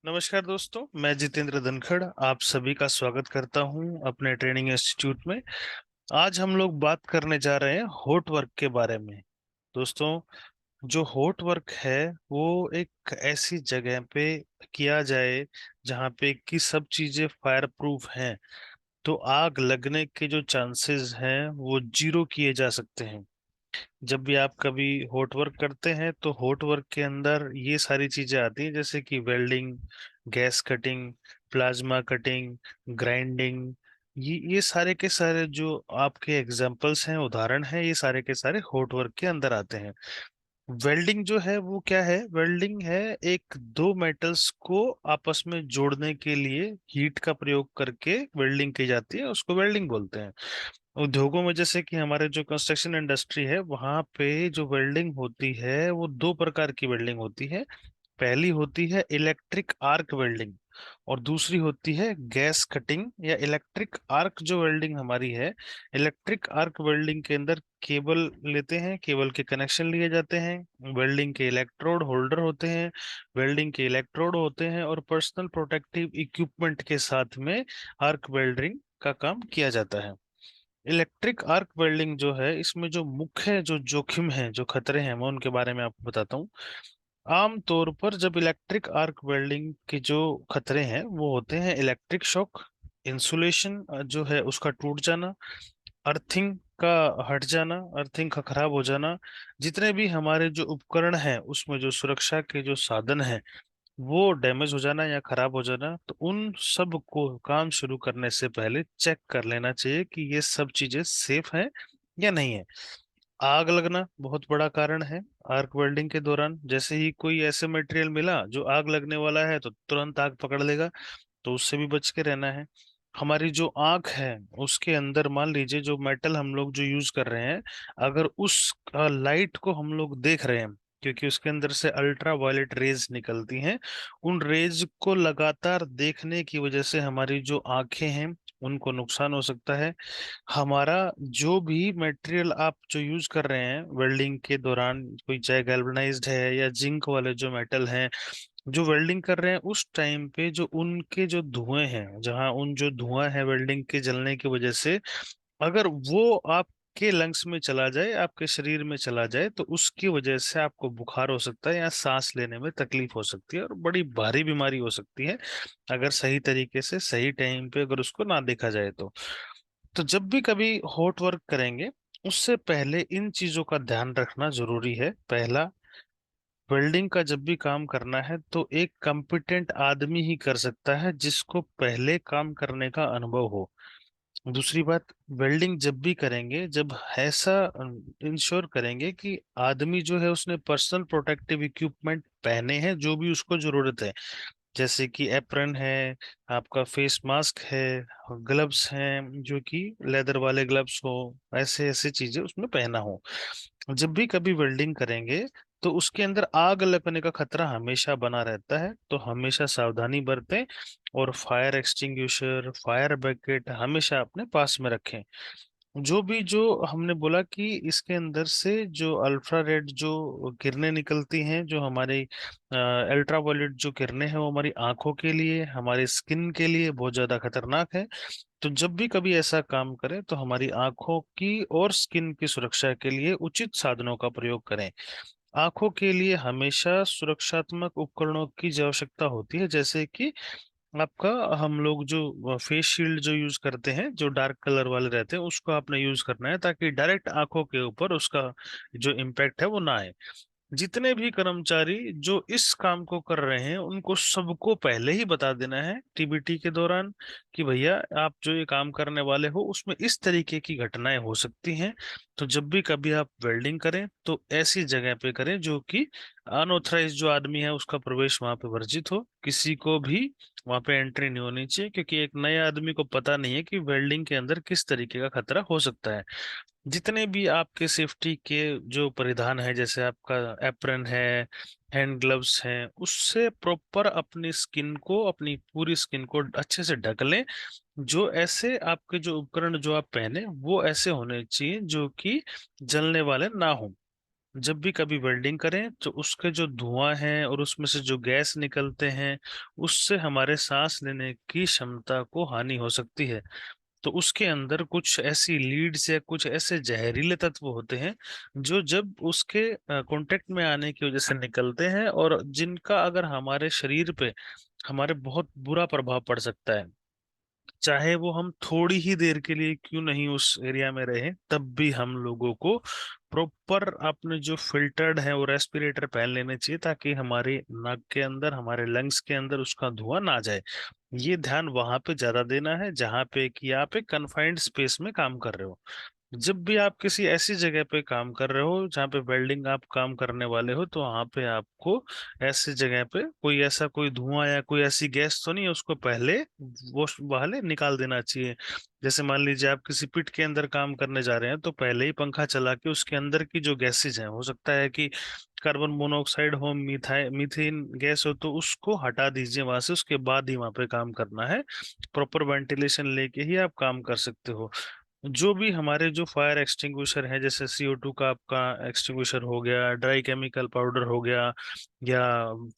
नमस्कार दोस्तों, मैं जितेंद्र धनखड़ आप सभी का स्वागत करता हूं अपने ट्रेनिंग इंस्टीट्यूट में। आज हम लोग बात करने जा रहे हैं हॉट वर्क के बारे में। दोस्तों, जो हॉट वर्क है वो एक ऐसी जगह पे किया जाए जहां पे कि सब चीजें फायर प्रूफ हैं, तो आग लगने के जो चांसेस हैं वो जीरो किए जा सकते हैं। जब भी आप कभी हॉट वर्क करते हैं तो हॉट वर्क के अंदर ये सारी चीजें आती हैं, जैसे कि welding, gas cutting, plasma cutting, grinding. ये सारे के सारे जो आपके एग्जांपल्स हैं, उदाहरण हैं, ये सारे के सारे हॉट वर्क के अंदर आते हैं। वेल्डिंग जो है वो क्या है? वेल्डिंग है एक दो मेटल्स को आपस में जोड़ने के लिए हीट का प्रयोग करके वेल्डिंग की जाती है, उसको वेल्डिंग बोलते हैं। उद्योगों में जैसे कि हमारे जो कंस्ट्रक्शन इंडस्ट्री है वहां पे जो वेल्डिंग होती है वो दो प्रकार की वेल्डिंग होती है। पहली होती है इलेक्ट्रिक आर्क वेल्डिंग और दूसरी होती है गैस कटिंग या इलेक्ट्रिक आर्क। जो वेल्डिंग हमारी है, इलेक्ट्रिक आर्क वेल्डिंग के अंदर केबल लेते हैं, केबल के कनेक्शन लिए जाते हैं, वेल्डिंग के इलेक्ट्रोड होल्डर होते हैं, वेल्डिंग के इलेक्ट्रोड होते हैं और पर्सनल प्रोटेक्टिव इक्विपमेंट के साथ में आर्क वेल्डिंग का काम किया जाता है। इलेक्ट्रिक आर्क वेल्डिंग जो है, इसमें जो मुख्य जो जोखिम है, जो खतरे हैं, मैं उनके बारे में आपको बताता हूँ। आम तौर पर जब इलेक्ट्रिक आर्क वेल्डिंग के जो खतरे हैं वो होते हैं इलेक्ट्रिक शॉक, इंसुलेशन जो है उसका टूट जाना, अर्थिंग का हट जाना, अर्थिंग का खराब हो जाना। जितने भी हमारे जो उपकरण हैं उसमें जो सुरक्षा के जो साधन हैं वो डैमेज हो जाना या खराब हो जाना, तो उन सब को काम शुरू करने से पहले चेक कर लेना चाहिए कि ये सब चीजें सेफ हैं या नहीं है। आग लगना बहुत बड़ा कारण है। आर्क वेल्डिंग के दौरान जैसे ही कोई ऐसे मटेरियल मिला जो आग लगने वाला है तो तुरंत आग पकड़ लेगा, तो उससे भी बच के रहना है। हमारी जो आंख है उसके अंदर मान लीजिए जो मेटल हम लोग जो यूज कर रहे हैं, अगर उस लाइट को हम लोग देख रहे हैं, क्योंकि उसके अंदर से अल्ट्रा वायलेट रेज निकलती हैं, उन रेज को लगातार देखने की वजह से हमारी जो आंखें हैं उनको नुकसान हो सकता है। हमारा जो भी मटेरियल आप जो यूज कर रहे हैं वेल्डिंग के दौरान, कोई चाहे गैल्वेनाइज्ड है या जिंक वाले जो मेटल हैं, जो वेल्डिंग कर रहे हैं उस टाइम पे जो उनके जो धुएं हैं, जहां उन जो धुआं है वेल्डिंग के जलने की वजह से, अगर वो आपके लंग्स में चला जाए, आपके शरीर में चला जाए, तो उसकी वजह से आपको बुखार हो सकता है या सांस लेने में तकलीफ हो सकती है और बड़ी भारी बीमारी हो सकती है, अगर सही तरीके से सही टाइम पे अगर उसको ना देखा जाए तो जब भी कभी हॉट वर्क करेंगे उससे पहले इन चीजों का ध्यान रखना जरूरी है। पहला, वेल्डिंग का जब भी काम करना है तो एक कॉम्पिटेंट आदमी ही कर सकता है जिसको पहले काम करने का अनुभव हो। दूसरी बात, वेल्डिंग जब भी करेंगे, जब ऐसा इंश्योर करेंगे कि आदमी जो है उसने पर्सनल प्रोटेक्टिव इक्विपमेंट पहने हैं जो भी उसको जरूरत है, जैसे कि एप्रन है, आपका फेस मास्क है, ग्लव्स हैं जो कि लेदर वाले ग्लव्स हो, ऐसे ऐसे चीजें उसमें पहना हो। जब भी कभी वेल्डिंग करेंगे तो उसके अंदर आग लगने का खतरा हमेशा बना रहता है, तो हमेशा सावधानी बरतें और फायर एक्सटिंग्विशर, फायर बकेट हमेशा अपने पास में रखें। जो भी जो हमने बोला कि इसके अंदर से जो अल्ट्रा रेड जो किरणें निकलती हैं, जो हमारी अल्ट्रा वायलेट जो किरणें हैं, वो हमारी आंखों के लिए, हमारी स्किन के लिए बहुत ज्यादा खतरनाक है। तो जब भी कभी ऐसा काम करें तो हमारी आंखों की और स्किन की सुरक्षा के लिए उचित साधनों का प्रयोग करें। आंखों के लिए हमेशा सुरक्षात्मक उपकरणों की आवश्यकता होती है, जैसे कि आपका, हम लोग जो फेस शील्ड जो यूज करते हैं जो डार्क कलर वाले रहते हैं उसको आपने यूज करना है, ताकि डायरेक्ट आंखों के ऊपर उसका जो इम्पैक्ट है वो ना आए। जितने भी कर्मचारी जो इस काम को कर रहे हैं उनको सबको पहले ही बता देना है टीबीटी के दौरान कि भैया आप जो ये काम करने वाले हो उसमें इस तरीके की घटनाएं हो सकती हैं। तो जब भी कभी आप वेल्डिंग करें तो ऐसी जगह पे करें जो कि अनऑथराइज जो आदमी है उसका प्रवेश वहां पे वर्जित हो, किसी को भी वहां पे एंट्री नहीं होनी चाहिए, क्योंकि एक नए आदमी को पता नहीं है कि वेल्डिंग के अंदर किस तरीके का खतरा हो सकता है। जितने भी आपके सेफ्टी के जो परिधान है, जैसे आपका एप्रन है, हैंड ग्लव्स हैं, उससे प्रॉपर अपनी स्किन को, अपनी पूरी स्किन को अच्छे से ढक लें। जो ऐसे आपके जो उपकरण जो आप पहने वो ऐसे होने चाहिए जो कि जलने वाले ना हो। जब भी कभी वेल्डिंग करें तो उसके जो धुआं है और उसमें से जो गैस निकलते हैं, उससे हमारे सांस लेने की क्षमता को हानि हो सकती है। तो उसके अंदर कुछ ऐसी लीड्स या कुछ ऐसे जहरीले तत्व होते हैं जो जब उसके कांटेक्ट में आने की वजह से निकलते हैं, और जिनका अगर हमारे शरीर पे हमारे बहुत बुरा प्रभाव पड़ सकता है। चाहे वो हम थोड़ी ही देर के लिए क्यों नहीं उस एरिया में रहे, तब भी हम लोगों को प्रॉपर अपने जो फिल्टर्ड है वो रेस्पिरेटर पहन लेने चाहिए, ताकि हमारे नाक के अंदर, हमारे लंग्स के अंदर उसका धुआं ना जाए। ये ध्यान वहां पे ज्यादा देना है जहां पे कि आप एक कन्फाइंड स्पेस में काम कर रहे हो। जब भी आप किसी ऐसी जगह पे काम कर रहे हो जहाँ पे वेल्डिंग आप काम करने वाले हो, तो वहां पे आपको ऐसी जगह पे कोई ऐसा कोई धुआं या कोई ऐसी गैस तो नहीं है, उसको पहले वो पहले निकाल देना चाहिए। जैसे मान लीजिए आप किसी पिट के अंदर काम करने जा रहे हैं, तो पहले ही पंखा चला के उसके अंदर की जो गैसेज हैं, हो सकता है कि कार्बन मोनोऑक्साइड हो, मीथेन गैस हो, तो उसको हटा दीजिए वहां से। उसके बाद ही वहां पे काम करना है। प्रॉपर वेंटिलेशन लेके ही आप काम कर सकते हो। जो भी हमारे जो फायर एक्सटिंग्विशर है, जैसे CO2 का आपका एक्सटिंग्विशर हो गया, ड्राई केमिकल पाउडर हो गया, या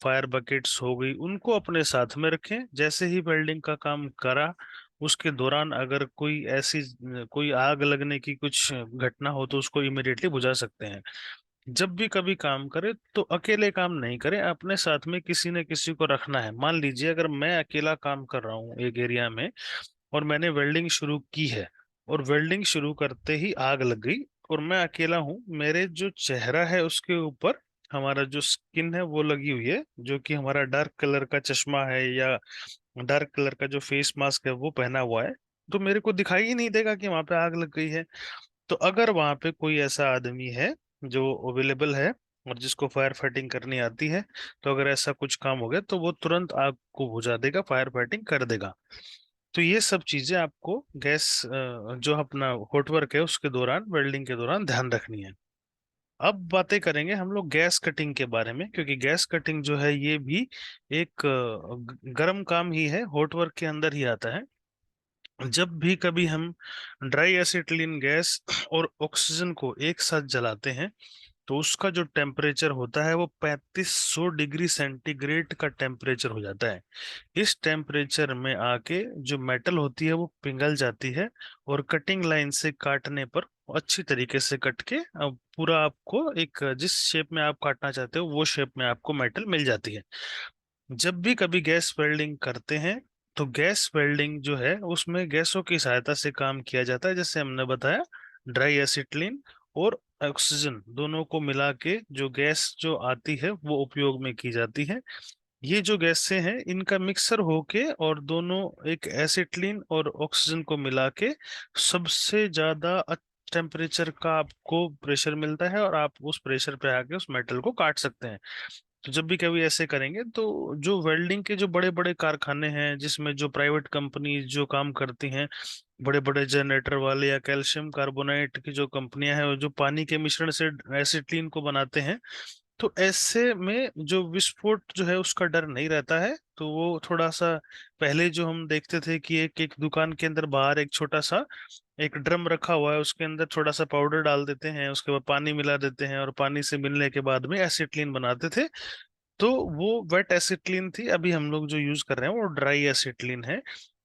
फायर बकेट्स हो गई, उनको अपने साथ में रखें। जैसे ही वेल्डिंग का काम करा, उसके दौरान अगर कोई ऐसी कोई आग लगने की कुछ घटना हो तो उसको इमिडिएटली बुझा सकते हैं। जब भी कभी काम करे तो अकेले काम नहीं करें, अपने साथ में किसी न किसी को रखना है। मान लीजिए अगर मैं अकेला काम कर रहा हूँ एक एरिया में, और मैंने वेल्डिंग शुरू की है, और वेल्डिंग शुरू करते ही आग लग गई, और मैं अकेला हूँ, मेरे जो चेहरा है उसके ऊपर हमारा जो स्किन है वो लगी हुई है, जो कि हमारा डार्क कलर का चश्मा है या डार्क कलर का जो फेस मास्क है वो पहना हुआ है, तो मेरे को दिखाई ही नहीं देगा कि वहां पे आग लग गई है। तो अगर वहां पे कोई ऐसा आदमी है जो अवेलेबल है और जिसको फायर फाइटिंग करनी आती है, तो अगर ऐसा कुछ काम हो गया तो वो तुरंत आग को बुझा देगा, फायर फाइटिंग कर देगा। तो ये सब चीजें आपको गैस जो अपना हॉट वर्क है उसके दौरान, वेल्डिंग के दौरान ध्यान रखनी है। अब बातें करेंगे हम लोग गैस कटिंग के बारे में, क्योंकि गैस कटिंग जो है ये भी एक गर्म काम ही है, हॉट वर्क के अंदर ही आता है। जब भी कभी हम ड्राई एसिटिलीन गैस और ऑक्सीजन को एक साथ जलाते हैं, तो उसका जो टेम्परेचर होता है वो 3500 डिग्री सेंटीग्रेड का टेम्परेचर हो जाता है। इस टेम्परेचर में आके जो मेटल होती है वो पिघल जाती है, और कटिंग लाइन से काटने पर अच्छी तरीके से कट के पूरा आपको एक जिस शेप में आप काटना चाहते हो वो शेप में आपको मेटल मिल जाती है। जब भी कभी गैस वेल्डिंग करते हैं, तो गैस वेल्डिंग जो है उसमें गैसों की सहायता से काम किया जाता है। जैसे हमने बताया, ड्राई एसिटिलीन और ऑक्सीजन दोनों को मिला के जो गैस जो आती है वो उपयोग में की जाती है। ये जो गैसें हैं इनका मिक्सर होके और दोनों एक एसिटिलीन और ऑक्सीजन को मिला के सबसे ज्यादा टेम्परेचर का आपको प्रेशर मिलता है, और आप उस प्रेशर पे आके उस मेटल को काट सकते हैं। तो जब भी कभी ऐसे करेंगे तो जो वेल्डिंग के जो बड़े बड़े कारखाने हैं, जिसमें जो प्राइवेट कंपनी जो काम करती हैं, बड़े बड़े जनरेटर वाले या कैल्शियम कार्बोनेट की जो कंपनियां हैं, जो पानी के मिश्रण से एसिटिलीन को बनाते हैं, तो ऐसे में जो विस्फोट जो है उसका डर नहीं रहता है। तो वो थोड़ा सा, पहले जो हम देखते थे कि एक एक दुकान के अंदर बाहर एक छोटा सा एक ड्रम रखा हुआ है, उसके अंदर थोड़ा सा पाउडर डाल देते हैं, उसके बाद पानी मिला देते हैं, और पानी से मिलने के बाद में एसिटिलीन बनाते थे। तो वो वेट एसिटिलीन थी। अभी हम लोग जो यूज कर रहे हैं वो ड्राई एसिटिलीन है।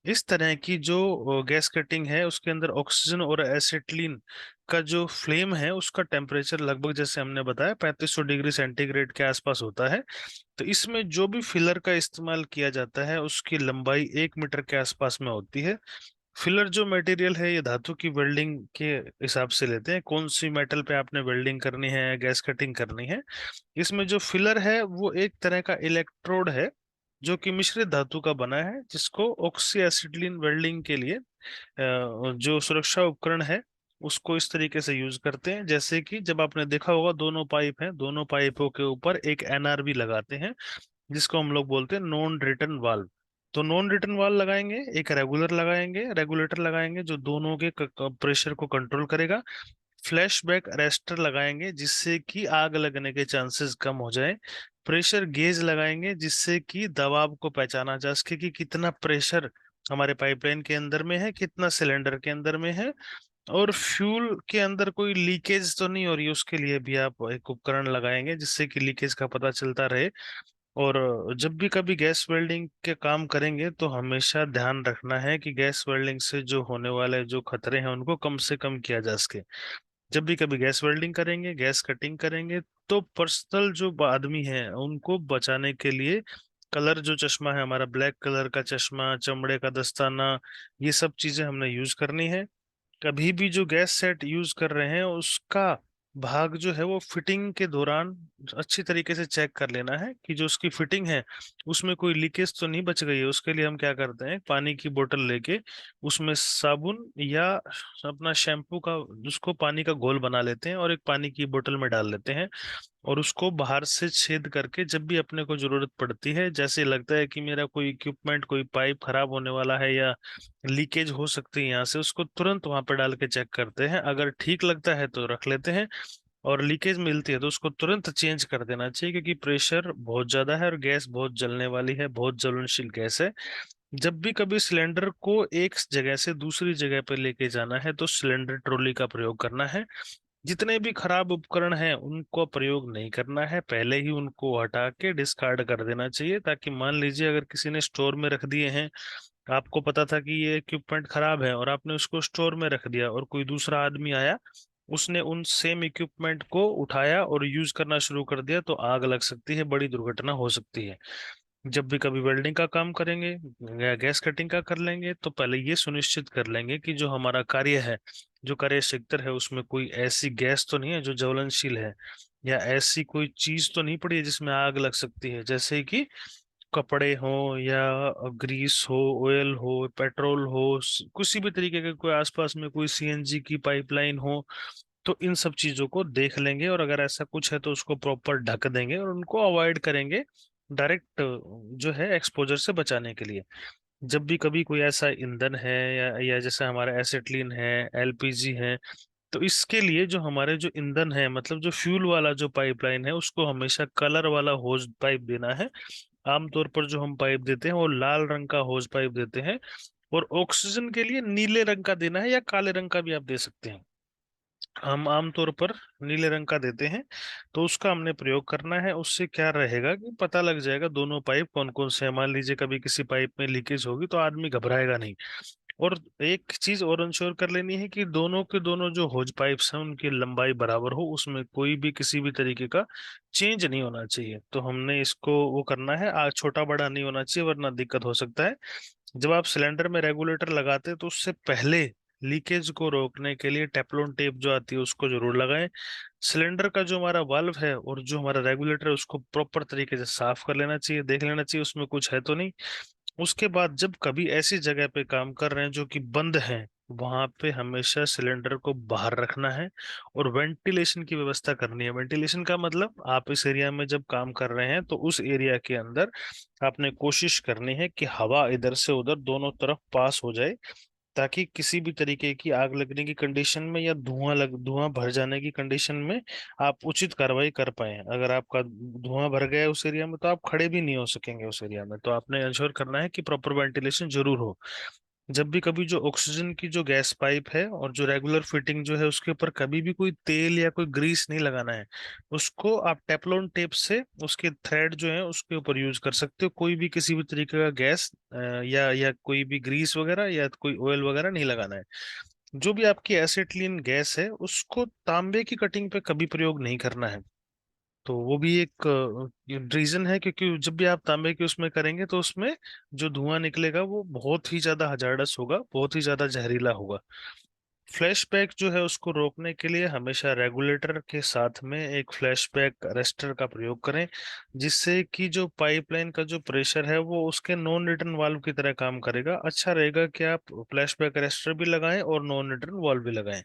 इस तरह की जो गैस कटिंग है उसके अंदर ऑक्सीजन और एसिटिलीन का जो फ्लेम है उसका टेम्परेचर लगभग जैसे हमने बताया 3500 डिग्री सेंटीग्रेड के आसपास होता है। तो इसमें जो भी फिलर का इस्तेमाल किया जाता है उसकी लंबाई 1 मीटर के आसपास में होती है। फिलर जो मटेरियल है ये धातु की वेल्डिंग के हिसाब से लेते हैं, कौन सी मेटल पे आपने वेल्डिंग करनी है, गैस कटिंग करनी है। इसमें जो फिलर है वो एक तरह का इलेक्ट्रोड है जो कि मिश्रित धातु का बना है, जिसको ऑक्सी एसिटिलीन वेल्डिंग के लिए जो सुरक्षा उपकरण है उसको इस तरीके से यूज करते हैं। जैसे कि जब आपने देखा होगा, दोनों पाइप हैं, दोनों पाइपों के ऊपर एक NRV लगाते हैं, जिसको हम लोग बोलते हैं नॉन रिटर्न वाल्व। तो नॉन रिटर्न वाल्व लगाएंगे, एक रेगुलर लगाएंगे, रेगुलेटर लगाएंगे जो दोनों के प्रेशर को कंट्रोल करेगा। फ्लैशबैक अरेस्टर लगाएंगे जिससे कि आग लगने के चांसेस कम हो जाए। प्रेशर गेज लगाएंगे जिससे कि दबाव को पहचाना जा सके कि कितना प्रेशर हमारे पाइपलाइन के अंदर में है, कितना सिलेंडर के अंदर में है। और फ्यूल के अंदर कोई लीकेज तो नहीं हो रही है, उसके लिए भी आप एक उपकरण लगाएंगे जिससे कि लीकेज का पता चलता रहे। और जब भी कभी गैस वेल्डिंग के काम करेंगे तो हमेशा ध्यान रखना है कि गैस वेल्डिंग से जो होने वाले जो खतरे हैं उनको कम से कम किया जा सके। जब भी कभी गैस वेल्डिंग करेंगे, गैस कटिंग करेंगे, तो पर्सनल जो आदमी है उनको बचाने के लिए कलर जो चश्मा है हमारा, ब्लैक कलर का चश्मा, चमड़े का दस्ताना, ये सब चीजें हमने यूज करनी है। कभी भी जो गैस सेट यूज कर रहे हैं उसका भाग जो है वो फिटिंग के दौरान अच्छी तरीके से चेक कर लेना है कि जो उसकी फिटिंग है उसमें कोई लीकेज तो नहीं बच गई है। उसके लिए हम क्या करते हैं, पानी की बोतल लेके उसमें साबुन या अपना शैम्पू का उसको पानी का घोल बना लेते हैं और एक पानी की बोतल में डाल लेते हैं। और उसको बाहर से छेद करके जब भी अपने को जरूरत पड़ती है, जैसे लगता है कि मेरा कोई इक्विपमेंट, कोई पाइप खराब होने वाला है या लीकेज हो सकती है यहाँ से, उसको तुरंत वहां पर डाल के चेक करते हैं। अगर ठीक लगता है तो रख लेते हैं, और लीकेज मिलती है तो उसको तुरंत चेंज कर देना चाहिए, क्योंकि प्रेशर बहुत ज्यादा है और गैस बहुत जलने वाली है, बहुत ज्वलनशील गैस है। जब भी कभी सिलेंडर को एक जगह से दूसरी जगह पर लेके जाना है तो सिलेंडर ट्रॉली का प्रयोग करना है। जितने भी खराब उपकरण हैं उनको प्रयोग नहीं करना है, पहले ही उनको हटा के डिस्कार्ड कर देना चाहिए। ताकि मान लीजिए अगर किसी ने स्टोर में रख दिए हैं, आपको पता था कि ये इक्विपमेंट खराब है और आपने उसको स्टोर में रख दिया, और कोई दूसरा आदमी आया, उसने उन सेम इक्विपमेंट को उठाया और यूज करना शुरू कर दिया, तो आग लग सकती है, बड़ी दुर्घटना हो सकती है। जब भी कभी वेल्डिंग का काम करेंगे या गैस कटिंग का कर लेंगे तो पहले ये सुनिश्चित कर लेंगे कि जो हमारा कार्य है, जो कार्य क्षेत्र है, उसमें कोई ऐसी गैस तो नहीं है जो ज्वलनशील है, या ऐसी कोई चीज तो नहीं पड़ी है जिसमें आग लग सकती है, जैसे कि कपड़े हो या ग्रीस हो, ऑयल हो, पेट्रोल हो, किसी भी तरीके का कोई आसपास में कोई सीएनजी की पाइपलाइन हो। तो इन सब चीजों को देख लेंगे, और अगर ऐसा कुछ है तो उसको प्रॉपर ढक देंगे और उनको अवॉइड करेंगे डायरेक्ट जो है एक्सपोजर से बचाने के लिए। जब भी कभी कोई ऐसा ईंधन है या जैसे हमारा एसिटिलीन है, एलपीजी है, तो इसके लिए जो हमारे जो ईंधन है, मतलब जो फ्यूल वाला जो पाइपलाइन है, उसको हमेशा कलर वाला होज पाइप देना है। आमतौर पर जो हम पाइप देते हैं वो लाल रंग का होज पाइप देते हैं। और ऑक्सीजन के लिए नीले रंग का देना है, या काले रंग का भी आप दे सकते हैं। हम आमतौर पर नीले रंग का देते हैं। तो उसका हमने प्रयोग करना है। उससे क्या रहेगा कि पता लग जाएगा दोनों पाइप कौन कौन से हैं। मान लीजिए कभी किसी पाइप में लीकेज होगी तो आदमी घबराएगा नहीं। और एक चीज और इंश्योर कर लेनी है कि दोनों के दोनों जो होज पाइप्स हैं उनकी लंबाई बराबर हो, उसमें कोई भी किसी भी तरीके का चेंज नहीं होना चाहिए। तो हमने इसको वो करना है, आज छोटा बड़ा नहीं होना चाहिए वरना दिक्कत हो सकता है। जब आप सिलेंडर में रेगुलेटर लगाते हैं तो उससे पहले लीकेज को रोकने के लिए टेफ्लॉन टेप जो आती है उसको जरूर लगाएं। सिलेंडर का जो हमारा वाल्व है और जो हमारा रेगुलेटर है उसको प्रॉपर तरीके से साफ कर लेना चाहिए, देख लेना चाहिए उसमें कुछ है तो नहीं। उसके बाद जब कभी ऐसी जगह पे काम कर रहे हैं जो कि बंद है, वहां पे हमेशा सिलेंडर को बाहर रखना है और वेंटिलेशन की व्यवस्था करनी है। वेंटिलेशन का मतलब, आप इस एरिया में जब काम कर रहे हैं तो उस एरिया के अंदर आपने कोशिश करनी है कि हवा इधर से उधर दोनों तरफ पास हो जाए, ताकि किसी भी तरीके की आग लगने की कंडीशन में या धुआं भर जाने की कंडीशन में आप उचित कार्रवाई कर पाए। अगर आपका धुआं भर गया है उस एरिया में तो आप खड़े भी नहीं हो सकेंगे उस एरिया में। तो आपने इंश्योर करना है कि प्रॉपर वेंटिलेशन जरूर हो। जब भी कभी जो ऑक्सीजन की जो गैस पाइप है और जो रेगुलर फिटिंग जो है उसके ऊपर कभी भी कोई तेल या कोई ग्रीस नहीं लगाना है। उसको आप टेफ्लॉन टेप से उसके थ्रेड जो है उसके ऊपर यूज कर सकते हो। कोई भी किसी भी तरीके का गैस या कोई भी ग्रीस वगैरह या कोई ऑयल वगैरह नहीं लगाना है। जो भी आपकी एसिटिलीन गैस है उसको तांबे की कटिंग पे कभी प्रयोग नहीं करना है। तो वो भी एक रीजन है, क्योंकि जब भी आप तांबे के उसमें करेंगे तो उसमें जो धुआं निकलेगा वो बहुत ही ज्यादा हजारडस होगा, बहुत ही ज्यादा जहरीला होगा। फ्लैशबैक जो है उसको रोकने के लिए हमेशा रेगुलेटर के साथ में एक फ्लैशबैक अरेस्टर का प्रयोग करें, जिससे कि जो पाइपलाइन का जो प्रेशर है वो उसके नॉन रिटर्न वाल्व की तरह काम करेगा। अच्छा रहेगा कि आप फ्लैशबैक अरेस्टर भी लगाएं और नॉन रिटर्न वाल्व भी लगाएं।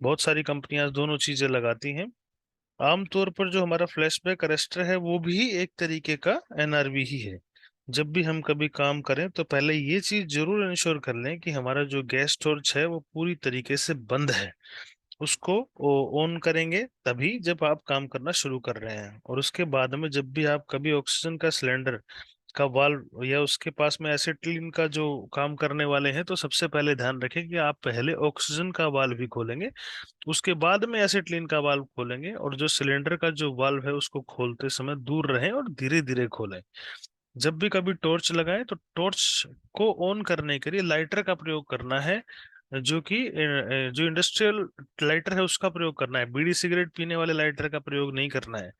बहुत सारी कंपनियां दोनों चीजें लगाती हैं। आमतौर पर जो हमारा फ्लैशबैक अरेस्टर है वो भी एक तरीके का एनआरवी ही है। जब भी हम कभी काम करें तो पहले ये चीज जरूर इंश्योर कर लें कि हमारा जो गैस स्टोरेज है वो पूरी तरीके से बंद है। उसको ऑन करेंगे तभी जब आप काम करना शुरू कर रहे हैं। और उसके बाद में जब भी आप कभी ऑक्सीजन का सिलेंडर का वाल्व या उसके पास में एसिटिलीन का जो काम करने वाले हैं, तो सबसे पहले ध्यान रखें कि आप पहले ऑक्सीजन का वाल्व भी खोलेंगे, उसके बाद में एसिटिलीन का वाल्व खोलेंगे, और जो सिलेंडर का जो वाल्व है उसको खोलते समय दूर रहें और धीरे धीरे खोलें। जब भी कभी टॉर्च लगाएं तो टॉर्च को ऑन करने के लिए लाइटर का प्रयोग करना है, जो कि जो इंडस्ट्रियल लाइटर है उसका प्रयोग करना है, बीड़ी सिगरेट पीने वाले लाइटर का प्रयोग नहीं करना है।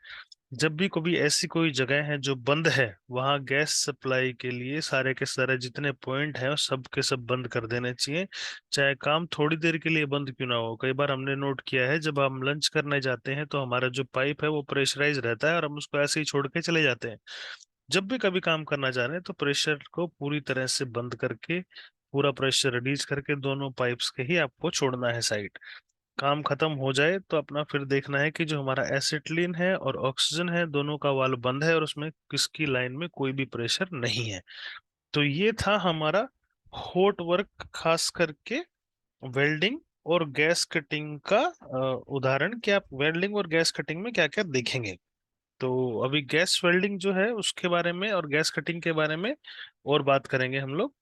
जब भी कभी ऐसी कोई जगह है जो बंद है, वहां गैस सप्लाई के लिए सारे के सारे जितने पॉइंट हैं सब के सब बंद कर देने चाहिए, चाहे काम थोड़ी देर के लिए बंद क्यों ना हो। कई बार हमने नोट किया है, जब हम लंच करने जाते हैं तो हमारा जो पाइप है वो प्रेशराइज रहता है और हम उसको ऐसे ही छोड़ के चले जाते हैं। जब भी कभी काम करना चाह रहे हैं तो प्रेशर को पूरी तरह से बंद करके, पूरा प्रेशर रिलीज करके दोनों पाइप्स के ही आपको छोड़ना है साइड। काम खत्म हो जाए तो अपना फिर देखना है कि जो हमारा एसिटिलीन है और ऑक्सीजन है दोनों का वाल्व बंद है और उसमें किसकी लाइन में कोई भी प्रेशर नहीं है। तो ये था हमारा हॉट वर्क, खास करके वेल्डिंग और गैस कटिंग का उदाहरण, कि आप वेल्डिंग और गैस कटिंग में क्या क्या देखेंगे। तो अभी गैस वेल्डिंग जो है उसके बारे में और गैस कटिंग के बारे में और बात करेंगे हम लोग।